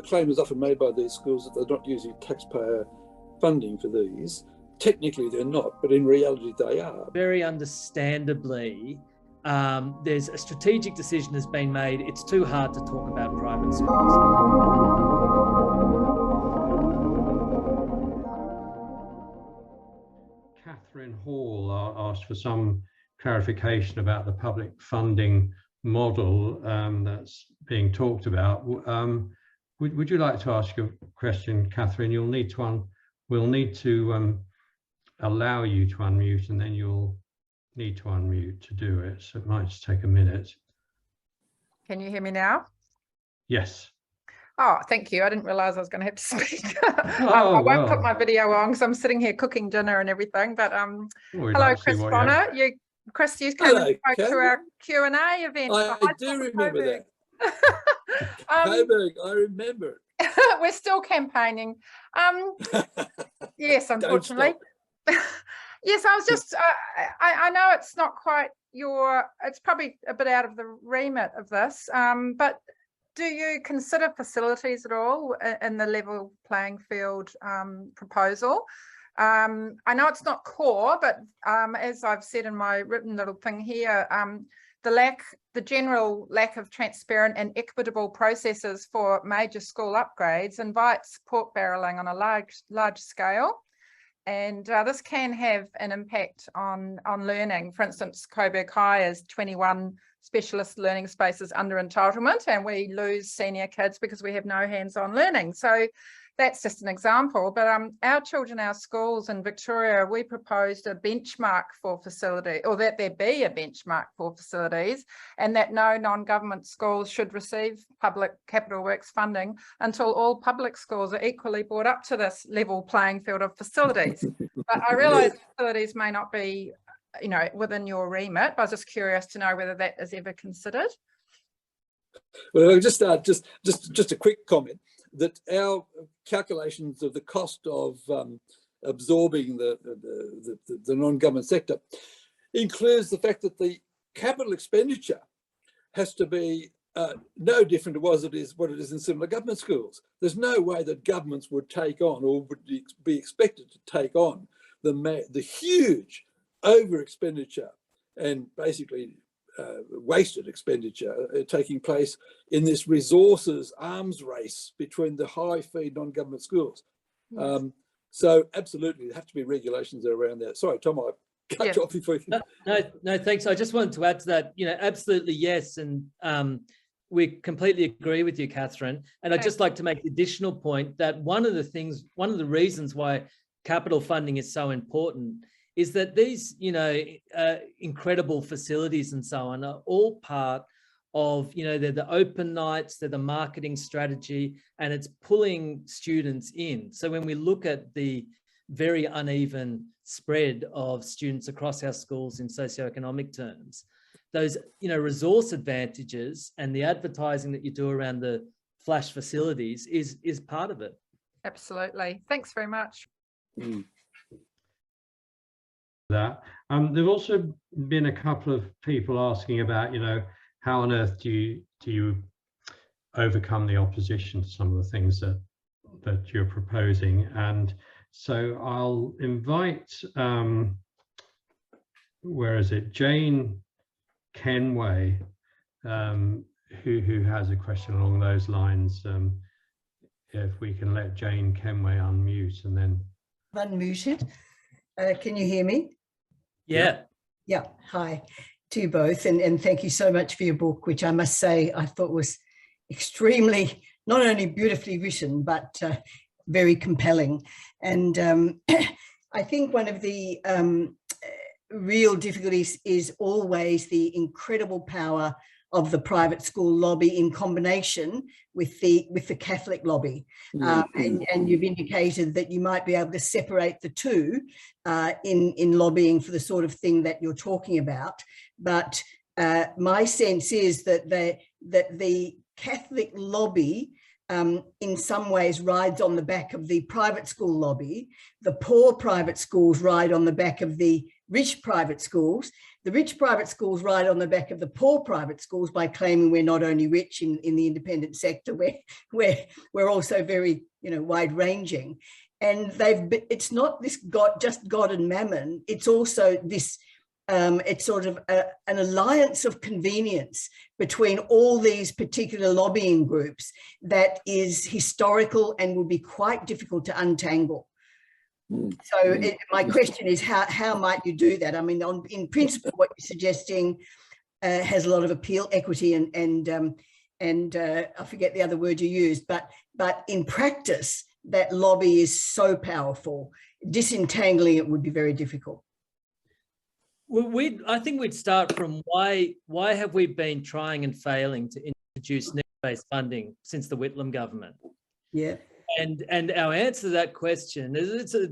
claim is often made by these schools that they're not using taxpayer funding for these. Technically they're not, but in reality they are. Very understandably, there's a strategic decision has been made. It's too hard to talk about private schools. Catherine Hall asked for some clarification about the public funding model that's being talked about. Would you like to ask a question, Catherine? We'll need to allow you to unmute, and then you'll need to unmute to do it. So it might just take a minute. Can you hear me now? Yes. Oh, thank you. I didn't realize I was going to have to speak. I won't put my video on because I'm sitting here cooking dinner and everything. But hello, Chris Bonnor. Chris, you came and spoke to our Q&A event. I do remember that. Coburg, I remember it. We're still campaigning. Yes, unfortunately. Yes, I was just, I know it's not quite it's probably a bit out of the remit of this, but do you consider facilities at all in the level playing field proposal? I know it's not core, but as I've said in my written little thing here, the general lack of transparent and equitable processes for major school upgrades invites pork barrelling on a large scale. And this can have an impact on learning. For instance, Coburg High is 21 specialist learning spaces under entitlement, and we lose senior kids because we have no hands-on learning. So that's just an example. But our children, our schools in Victoria, we proposed a benchmark for facility, or that there be a benchmark for facilities, and that no non-government schools should receive public capital works funding until all public schools are equally brought up to this level playing field of facilities. But I realise facilities may not be, within your remit, but I was just curious to know whether that is ever considered. Well, I'll just start, just a quick comment, that our calculations of the cost of absorbing the non-government sector includes the fact that the capital expenditure has to be no different to what it is in similar government schools. There's no way that governments would take on, or would be expected to take on, the huge over expenditure and basically wasted expenditure taking place in this resources arms race between the high fee non-government schools. Yes. So absolutely, there have to be regulations around that. Sorry, Tom, I cut you off before you... No, thanks. I just wanted to add to that, absolutely yes. And we completely agree with you, Catherine. And I'd just like to make the additional point that one of the reasons why capital funding is so important is that these, incredible facilities and so on are all part of, they're the open nights, they're the marketing strategy, and it's pulling students in. So when we look at the very uneven spread of students across our schools in socioeconomic terms, those, resource advantages and the advertising that you do around the flash facilities is part of it. Absolutely. Thanks very much. Mm. That there've also been a couple of people asking about, how on earth do you overcome the opposition to some of the things that you're proposing? And so I'll invite Jane Kenway, who has a question along those lines. If we can let Jane Kenway unmute, and then unmuted. Can you hear me? Yeah. Yeah. Hi to you both. And thank you so much for your book, which I must say I thought was extremely, not only beautifully written, but very compelling. And I think one of the real difficulties is always the incredible power of the private school lobby in combination with the Catholic lobby. And you've indicated that you might be able to separate the two in lobbying for the sort of thing that you're talking about. But my sense is that the Catholic lobby in some ways rides on the back of the private school lobby. The poor private schools ride on the back of the rich private schools. The rich private schools ride on the back of the poor private schools by claiming we're not only rich in the independent sector, we're also very, wide-ranging. And it's not this just God and mammon. It's also this, it's sort of an alliance of convenience between all these particular lobbying groups that is historical and will be quite difficult to untangle. So my question is, how might you do that? I mean, in principle, what you're suggesting has a lot of appeal, equity, and I forget the other word you used, but in practice, that lobby is so powerful. Disentangling it would be very difficult. Well, I think we'd start from why have we been trying and failing to introduce need-based funding since the Whitlam government? Yeah. And our answer to that question is, it's a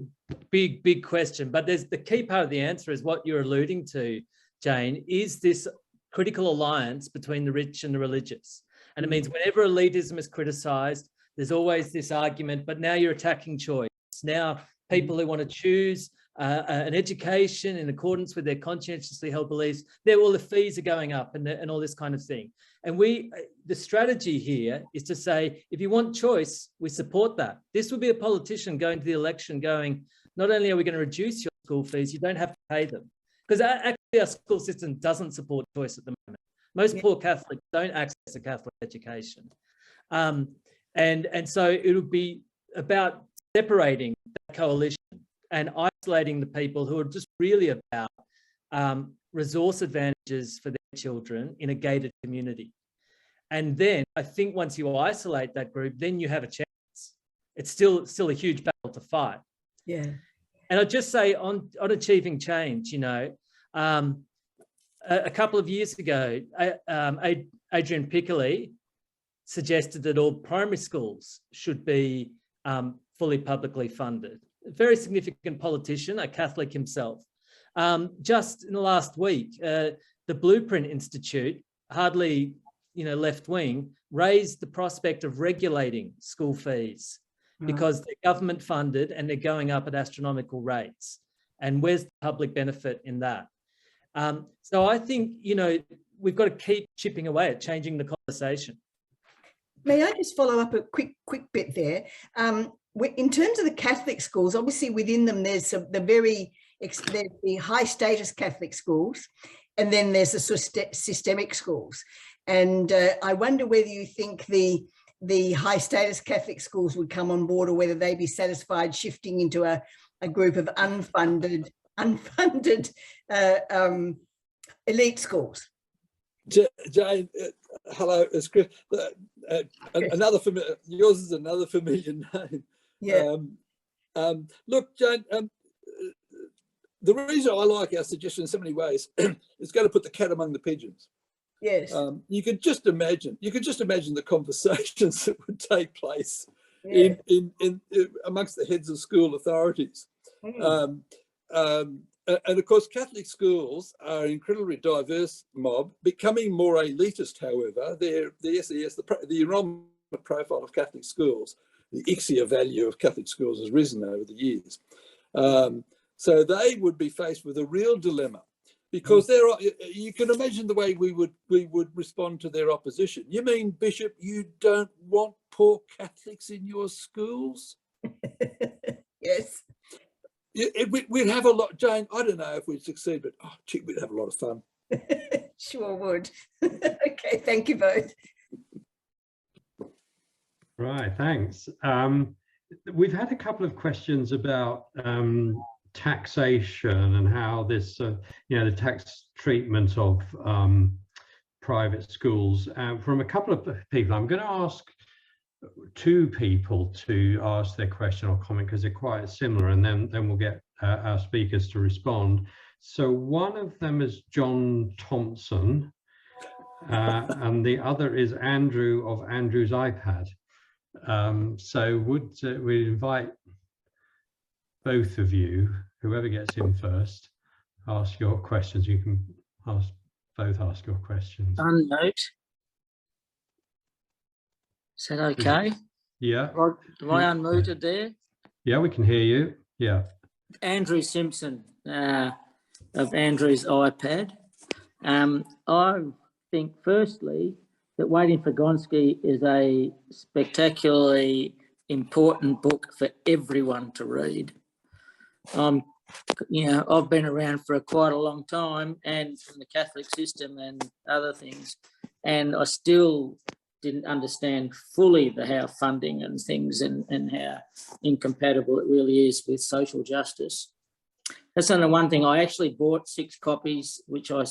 big question, but there's the key part of the answer is what you're alluding to, Jane, is this critical alliance between the rich and the religious. And it means whenever elitism is criticised, there's always this argument, but now you're attacking choice. Now people who want to choose an education in accordance with their conscientiously held beliefs, all the fees are going up and all this kind of thing. And the strategy here is to say, if you want choice, we support that. This would be a politician going to the election going, not only are we going to reduce your school fees, you don't have to pay them. Because actually our school system doesn't support choice at the moment. Most poor Catholics don't access a Catholic education. And so it would be about separating that coalition and isolating the people who are just really about resource advantages for their children in a gated community. And then I think once you isolate that group, then you have a chance. It's still a huge battle to fight. Yeah. And I'd just say on achieving change, a couple of years ago, Adrian Piccoli suggested that all primary schools should be fully publicly funded. A very significant politician, a Catholic himself. Just in the last week, the Blueprint Institute, hardly left wing, raised the prospect of regulating school fees because they're government funded and they're going up at astronomical rates. And where's the public benefit in that? So I think, we've got to keep chipping away at changing the conversation. May I just follow up a quick bit there? In terms of the Catholic schools, obviously within them there's the high status Catholic schools, and then there's the systemic schools. And I wonder whether you think the high status Catholic schools would come on board, or whether they'd be satisfied shifting into a group of unfunded elite schools. Jane, hello, it's Chris. Yours is another familiar name. Yeah. Look, Jane, the reason I like our suggestion in so many ways is going to put the cat among the pigeons. Yes. You could just imagine the conversations that would take place in amongst the heads of school authorities. And of course, Catholic schools are an incredibly diverse mob, becoming more elitist, however. The SES, the enrolment profile of Catholic schools, the ICSIA value of Catholic schools has risen over the years. So they would be faced with a real dilemma, because you can imagine the way we would respond to their opposition. You mean, Bishop, you don't want poor Catholics in your schools? Yes. We'd have a lot, Jane. I don't know if we'd succeed, but we'd have a lot of fun. Sure would. Okay, thank you both. Right, thanks. We've had a couple of questions about taxation and how this, the tax treatment of private schools. From a couple of people, I'm going to ask two people to ask their question or comment because they're quite similar, and then we'll get our speakers to respond. So one of them is John Thompson, and the other is Andrew of Andrew's iPad. So would we invite both of you, whoever gets in first, ask your questions. You can both ask your questions. Unmute. Is that okay? Yeah. Am I unmuted there? Yeah, we can hear you. Yeah. Andrew Simpson. of Andrew's iPad. I think, firstly, that Waiting for Gonski is a spectacularly important book for everyone to read. You know, I've been around for quite a long time and from the Catholic system and other things, and I still didn't understand fully how funding and things and how incompatible it really is with social justice. That's only one thing. I actually bought 6 copies, which I'm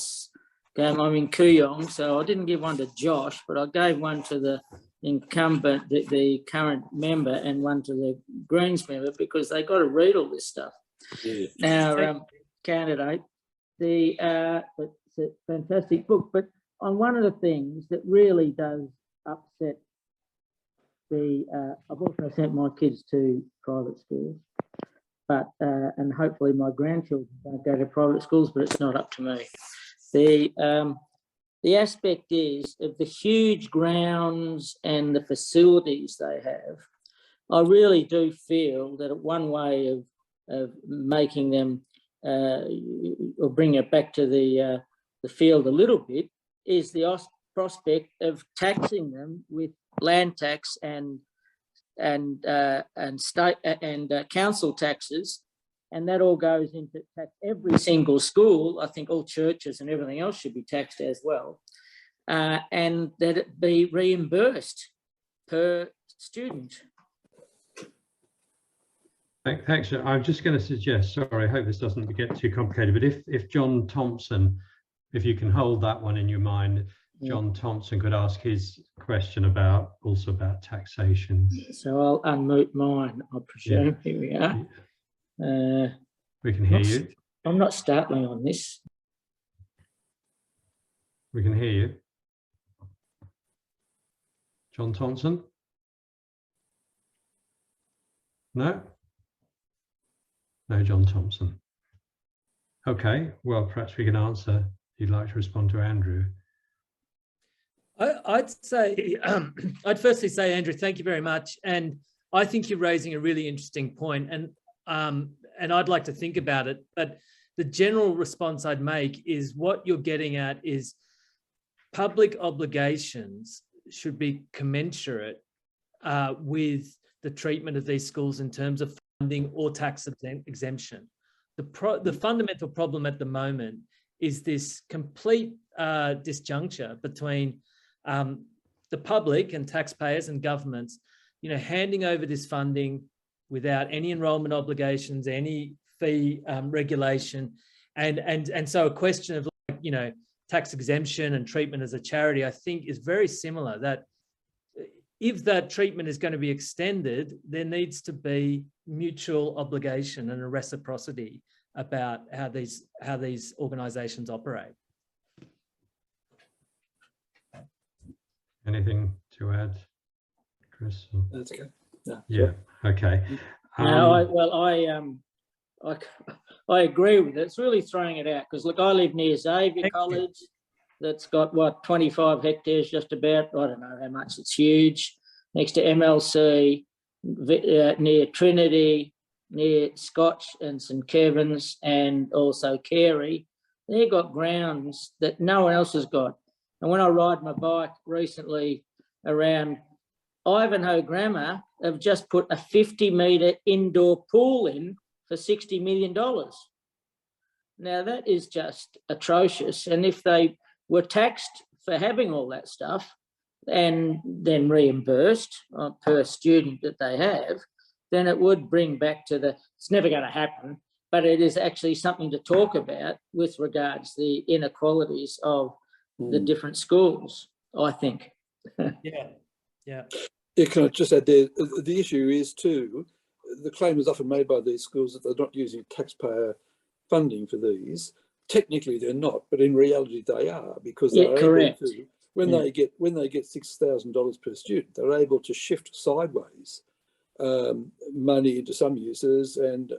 in Kooyong, so I didn't give one to Josh, but I gave one to the incumbent, the current member, and one to the Greens member, because they got to read all this stuff. Yeah. Now, candidate, it's a fantastic book, but on one of the things that really does upset I've also sent my kids to private schools, but and hopefully my grandchildren don't go to private schools, but it's not up to me. The aspect is of the huge grounds and the facilities they have. I really do feel that one way of making them or bring it back to the field a little bit is the prospect of taxing them with land tax and state and council taxes, and that all goes into tax every single school. I think all churches and everything else should be taxed as well, and that it be reimbursed per student. Thanks. I'm just going to suggest, sorry, I hope this doesn't get too complicated, but if John Thompson, if you can hold that one in your mind, John Thompson could ask his question also about taxation. So I'll unmute mine, I presume. Yeah. Here we are. We can hear you. I'm not startling on this. We can hear you. John Thompson? No? No, John Thompson. Okay, well, perhaps we can answer. You'd like to respond to Andrew. I'd say, I'd firstly say, Andrew, thank you very much. And I think you're raising a really interesting point, and I'd like to think about it. But the general response I'd make is what you're getting at is public obligations should be commensurate with the treatment of these schools in terms of funding or tax exemption. The fundamental problem at the moment is this complete disjuncture between the public and taxpayers and governments, handing over this funding without any enrolment obligations, any fee regulation, and so a question of tax exemption and treatment as a charity, I think, is very similar. That if that treatment is going to be extended, there needs to be mutual obligation and a reciprocity about how these organisations operate. Anything to add, Chris? That's okay. Yeah. Okay. I agree with it. It's really throwing it out because, look, I live near Xavier College. That's got, 25 hectares just about. I don't know how much. It's huge. Next to MLC, near Trinity, near Scotch and St Kevin's, and also Carey. They've got grounds that no one else has got. And when I ride my bike recently around Ivanhoe Grammar, they've just put a 50-metre indoor pool in for $60 million. Now, that is just atrocious. And if they were taxed for having all that stuff and then reimbursed per student that they have, then it would bring back to it's never going to happen, but it is actually something to talk about with regards to the inequalities of the different schools, I think. Yeah. Can I just add there, the issue is too, the claim is often made by these schools that they're not using taxpayer funding for these. Technically they're not, but in reality they are, because they're able to, when they get $6,000 per student, they're able to shift sideways money into some uses. And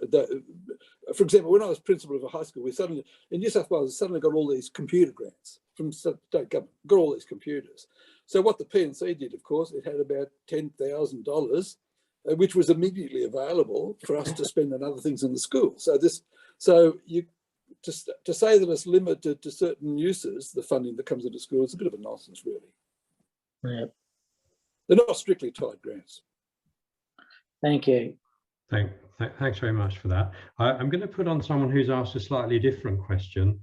for example, when I was principal of a high school, we suddenly, in New South Wales, suddenly got all these computer grants from state government, got all these computers. So what the PNC did, of course, it had about $10,000, which was immediately available for us to spend on other things in the school. So to say that it's limited to certain uses, the funding that comes into school, is a bit of a nonsense, really. Yeah. They're not strictly tied grants. Thank you. Thanks very much for that. I'm going to put on someone who's asked a slightly different question.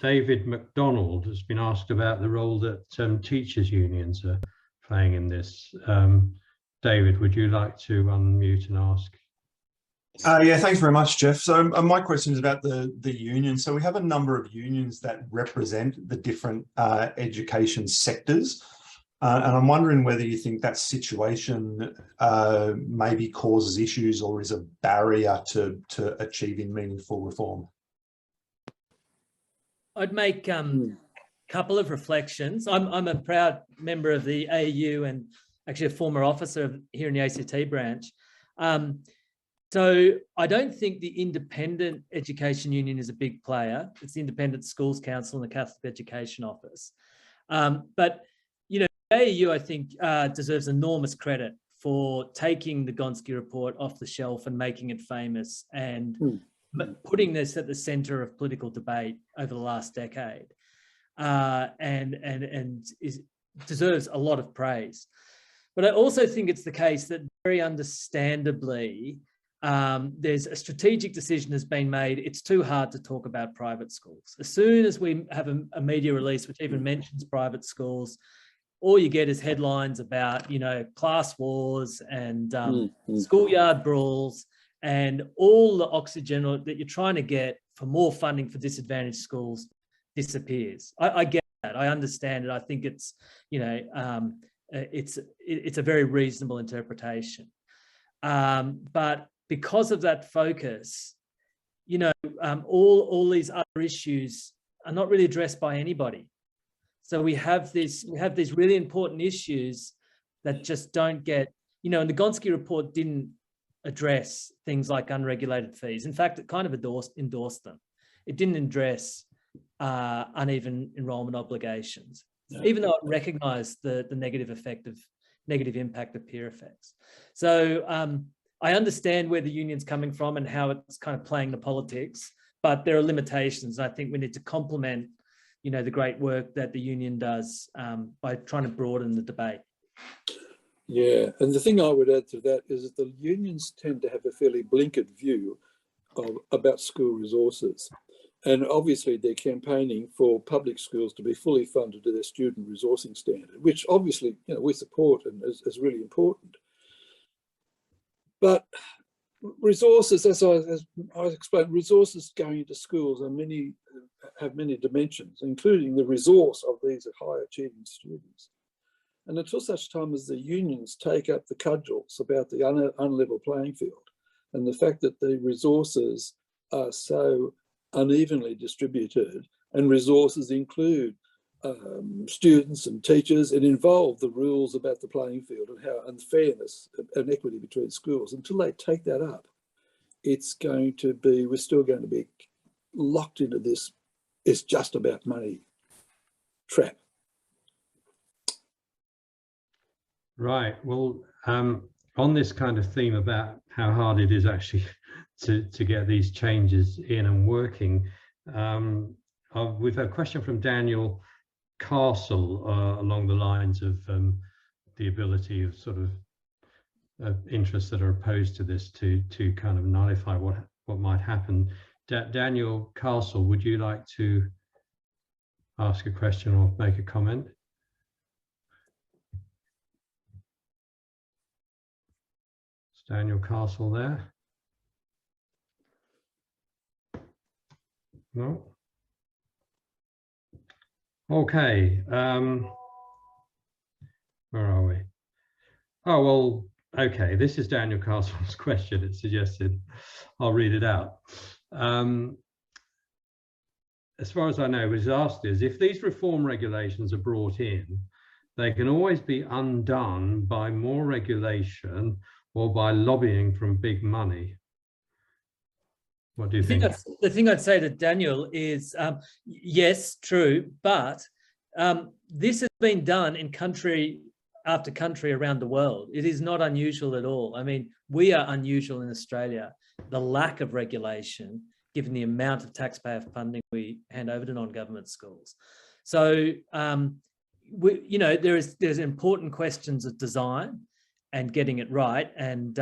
David McDonald has been asked about the role that teachers' unions are playing in this. David, would you like to unmute and ask? Yeah, thanks very much, Jeff. So my question is about the union. So we have a number of unions that represent the different education sectors. And I'm wondering whether you think that situation maybe causes issues or is a barrier to achieving meaningful reform. I'd make a couple of reflections. I'm a proud member of the AU and actually a former officer here in the ACT branch. So I don't think the Independent Education Union is a big player. It's the Independent Schools Council and the Catholic Education Office. But, you know, the AU, I think, deserves enormous credit for taking the Gonski report off the shelf and making it famous and putting this at the centre of political debate over the last decade, and deserves a lot of praise. But I also think it's the case that very understandably, there's a strategic decision has been made. It's too hard to talk about private schools. As soon as we have a media release which even mentions private schools, all you get is headlines about, you know, class wars and schoolyard brawls, and all the oxygen that you're trying to get for more funding for disadvantaged schools disappears. I get that. I understand it. I think it's, you know, it's a very reasonable interpretation. But because of that focus, you know, all these other issues are not really addressed by anybody. So we have these really important issues that just don't get, you know, and the Gonski report didn't address things like unregulated fees. In fact, it kind of endorsed them. It didn't address uneven enrolment obligations, even though it recognised the negative impact of peer effects. So I understand where the union's coming from and how it's kind of playing the politics, but there are limitations. I think we need to complement, you know, the great work that the union does by trying to broaden the debate. Yeah, and the thing I would add to that is that the unions tend to have a fairly blinkered view about school resources. And obviously they're campaigning for public schools to be fully funded to their student resourcing standard, which obviously, you know, we support and is really important. But resources, as I explained, resources going into schools have many dimensions, including the resource of these high achieving students. And until such time as the unions take up the cudgels about the unlevel playing field and the fact that the resources are so unevenly distributed, and resources include students and teachers, it involved the rules about the playing field and how unfairness and equity between schools. Until they take that up, we're still going to be locked into this "it's just about money" trap. Right. Well, on this kind of theme about how hard it is actually to get these changes in and working, we've had a question from Daniel Castle along the lines of the ability of sort of interests that are opposed to this to kind of nullify what might happen. Daniel Castle, would you like to ask a question or make a comment? Is Daniel Castle there? No. Okay. Where are we? Oh, well, okay. This is Daniel Castle's question. It's suggested. I'll read it out. As far as I know, what is asked is, if these reform regulations are brought in, they can always be undone by more regulation or by lobbying from big money. What do you think? The thing I'd say to Daniel is, yes, true, but this has been done in country after country around the world. It is not unusual at all. I mean, we are unusual in Australia. The lack of regulation given the amount of taxpayer funding we hand over to non-government schools. So, there's important questions of design and getting it right. And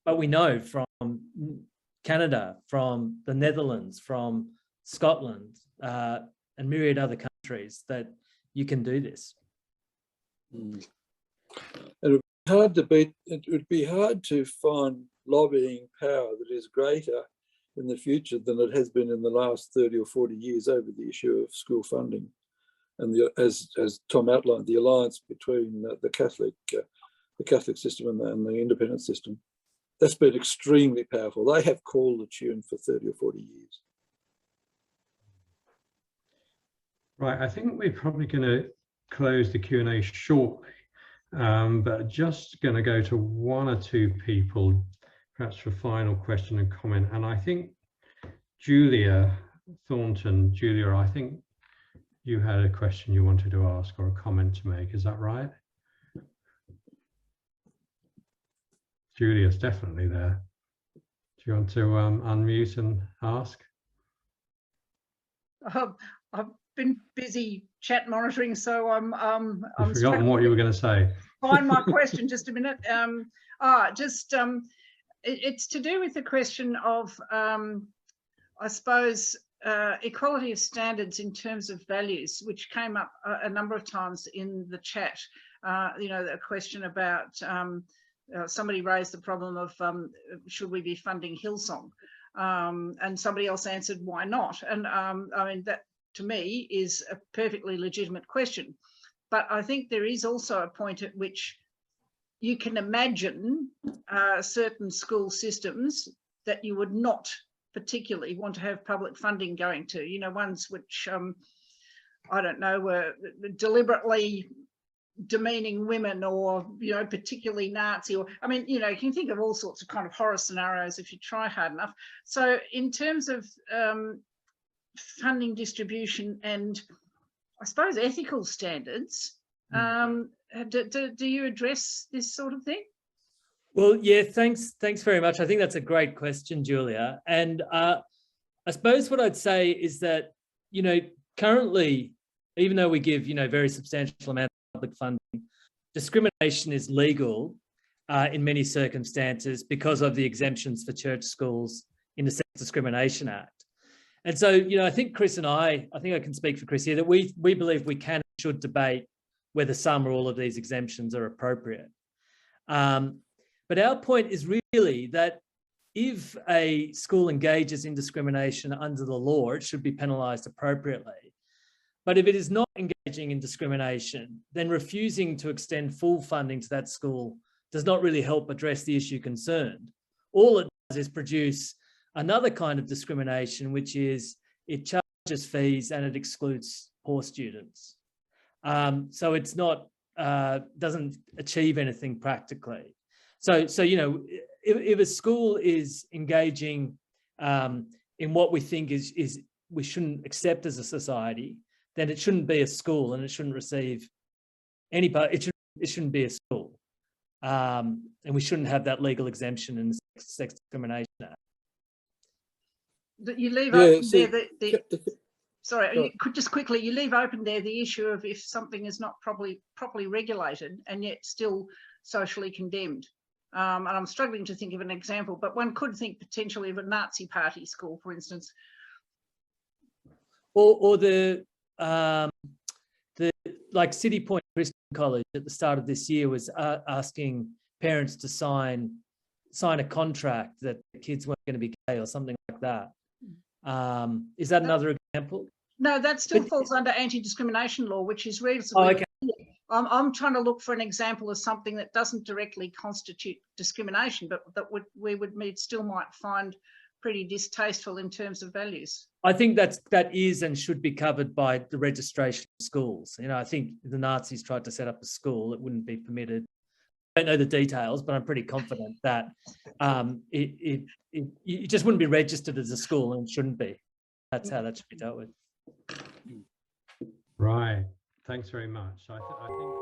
but we know from Canada, from the Netherlands, from Scotland, and myriad other countries that you can do this. And it would be hard to find lobbying power that is greater in the future than it has been in the last 30 or 40 years over the issue of school funding. And as Tom outlined, the alliance between the Catholic system and the independent system, that's been extremely powerful. They have called the tune for 30 or 40 years. Right, I think we're probably going to close the Q&A shortly, but just going to go to one or two people, perhaps for final question and comment. And I think Julia Thornton, I think you had a question you wanted to ask or a comment to make. Is that right? Julia's definitely there. Do you want to unmute and ask? I've been busy chat monitoring, so I'm forgotten what you were going to say. Find my question just a minute. It's to do with the question of, I suppose, equality of standards in terms of values, which came up a number of times in the chat. A question about somebody raised the problem of should we be funding Hillsong, and somebody else answered why not. And I mean, that to me is a perfectly legitimate question, but I think there is also a point at which you can imagine certain school systems that you would not particularly want to have public funding going to, ones which I don't know, were deliberately demeaning women, or particularly Nazi, or I mean, you can think of all sorts of kind of horror scenarios if you try hard enough. So in terms of funding distribution and I suppose ethical standards, do you address this sort of thing? Well, yeah, thanks very much. I think that's a great question, Julia. And I suppose what I'd say is that, currently, even though we give, very substantial amounts of public funding, discrimination is legal in many circumstances because of the exemptions for church schools in the Sex Discrimination Act. And so, I think Chris and I think I can speak for Chris here, that we believe we can and should debate whether some or all of these exemptions are appropriate. But our point is really that if a school engages in discrimination under the law, it should be penalised appropriately. But if it is not engaging in discrimination, then refusing to extend full funding to that school does not really help address the issue concerned. All it does is produce another kind of discrimination, which is it charges fees and it excludes poor students. So it's not, doesn't achieve anything practically. So if a school is engaging in what we think is we shouldn't accept as a society, then it shouldn't be a school and it shouldn't receive any, it shouldn't be a school. And we shouldn't have that legal exemption in the Sex Discrimination Act. You leave open there sorry, you could just quickly, you leave open there the issue of if something is not properly regulated and yet still socially condemned. And I'm struggling to think of an example, but one could think potentially of a Nazi party school, for instance. Or the like City Point Christian College at the start of this year was asking parents to sign a contract that the kids weren't going to be gay or something like that. Is that another example? No, that still falls under anti-discrimination law, which is reasonably. Okay. I'm trying to look for an example of something that doesn't directly constitute discrimination, but that we still might find pretty distasteful in terms of values. I think that is and should be covered by the registration of schools. I think the Nazis tried to set up a school that wouldn't be permitted. I don't know the details, but I'm pretty confident that it just wouldn't be registered as a school and shouldn't be. That's how that should be dealt with. Right. Thanks very much. I think